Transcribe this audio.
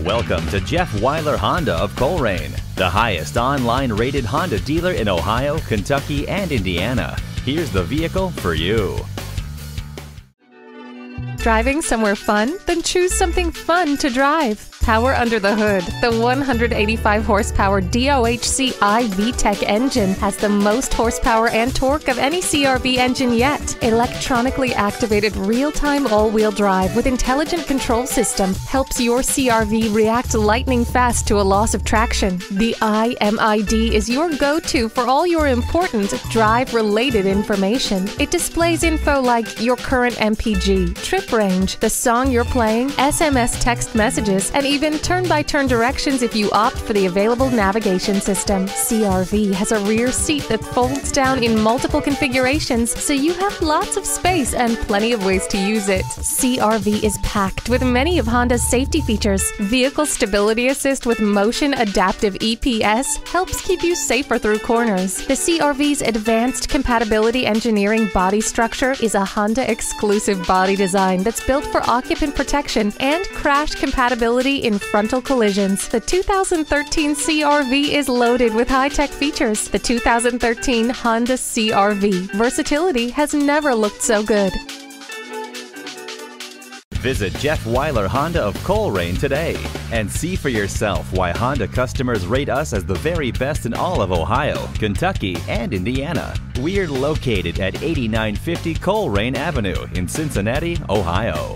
Welcome to Jeff Weiler Honda of Colerain, the highest online rated Honda dealer in Ohio, Kentucky, and Indiana. Here's the vehicle for you. Driving somewhere fun? Then choose something fun to drive. Power under the hood. The 185 horsepower DOHC-i VTEC engine has the most horsepower and torque of any CR-V engine yet. Electronically activated real-time all-wheel drive with intelligent control system helps your CR-V react lightning fast to a loss of traction. The iMID is your go-to for all your important drive-related information. It displays info like your current MPG, trip range, the song you're playing, SMS text messages, and even turn-by-turn directions if you opt for the available navigation system. CR-V has a rear seat that folds down in multiple configurations, so you have lots of space and plenty of ways to use it. CR-V is packed with many of Honda's safety features. Vehicle Stability Assist with Motion Adaptive EPS helps keep you safer through corners. The CR-V's advanced compatibility engineering body structure is a Honda-exclusive body design that's built for occupant protection and crash compatibility in frontal collisions. The 2013 CR-V is loaded with high-tech features. The 2013 Honda CR-V. Versatility has never looked so good. Visit Jeff Weiler Honda of Colerain today and see for yourself why Honda customers rate us as the very best in all of Ohio, Kentucky, and Indiana. We're located at 8950 Colerain Avenue in Cincinnati, Ohio.